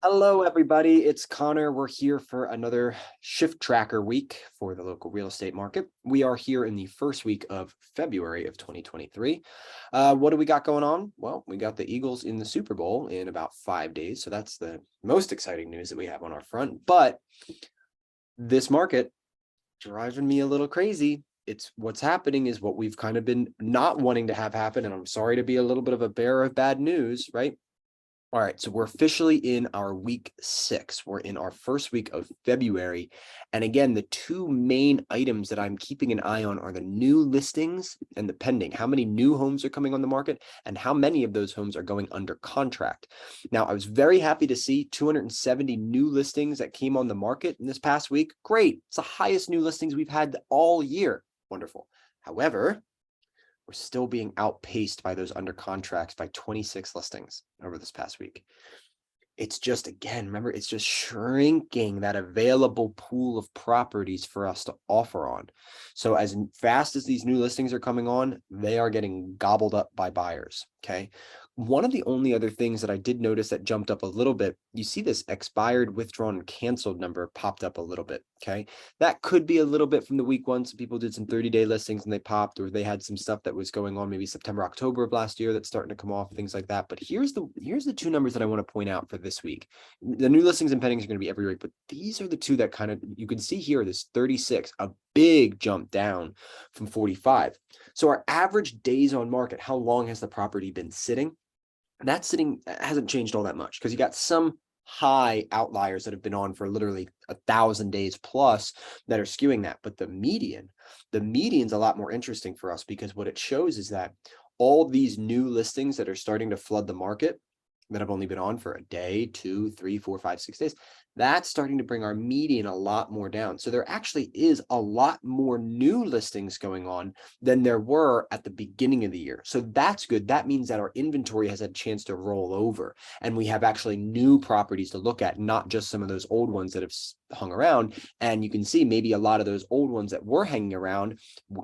Hello, everybody. It's Connor. We're here for another Shift Tracker week for the local real estate market. We are here in the first week of February of 2023. What do we got going on? Well, we got the Eagles in the Super Bowl in about 5 days. So that's the most exciting news that we have on our front. But this market driving me a little crazy. It's what's happening is what we've kind of been not wanting to have happen. And I'm sorry to be a little bit of a bearer of bad news, right? All right, so we're officially in our week 6. We're in our first week of February. And again, the two main items that I'm keeping an eye on are the new listings and the pending. How many new homes are coming on the market and how many of those homes are going under contract. Now, I was very happy to see 270 new listings that came on the market in this past week. Great. It's the highest new listings we've had all year. Wonderful. However, we're still being outpaced by those under contracts by 26 listings over this past week. It's just, again, remember, it's just shrinking that available pool of properties for us to offer on. So as fast as these new listings are coming on, they are getting gobbled up by buyers. Okay. One of the only other things that I did notice that jumped up a little bit, you see this expired, withdrawn, canceled number popped up a little bit. Okay. That could be a little bit from the week one. Some people did some 30-day listings and they popped, or they had some stuff that was going on maybe September, October of last year that's starting to come off, things like that. But here's the two numbers that I want to point out for this week. The new listings and pendings are going to be every week, but these are the two that kind of, you can see here, this 36, a big jump down from 45. So our average days on market, how long has the property been sitting? That sitting hasn't changed all that much because you got some high outliers that have been on for literally 1,000 days plus that are skewing that. But the median's a lot more interesting for us because what it shows is that all these new listings that are starting to flood the market that have only been on for a day, 2, 3, 4, 5, 6 days, that's starting to bring our median a lot more down. So there actually is a lot more new listings going on than there were at the beginning of the year. So that's good. That means that our inventory has had a chance to roll over and we have actually new properties to look at, not just some of those old ones that have hung around. And you can see maybe a lot of those old ones that were hanging around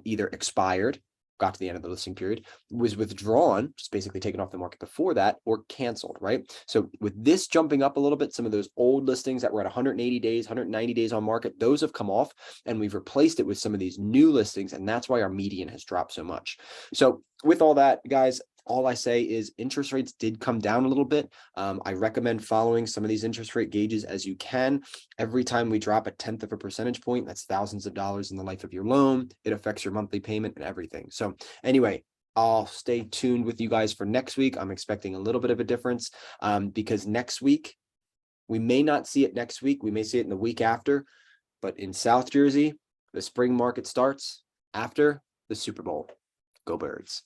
either expired, got to the end of the listing period, was withdrawn, just basically taken off the market before that, or canceled, right? So with this jumping up a little bit, some of those old listings that were at 180 days, 190 days on market, those have come off and we've replaced it with some of these new listings. And that's why our median has dropped so much. So with all that, guys, all I say is interest rates did come down a little bit. I recommend following some of these interest rate gauges as you can. Every time we drop 1/10 of a percentage point, that's thousands of dollars in the life of your loan. It affects your monthly payment and everything. So anyway, I'll stay tuned with you guys for next week. I'm expecting a little bit of a difference because next week, we may not see it next week. We may see it in the week after. But in South Jersey, the spring market starts after the Super Bowl. Go Birds.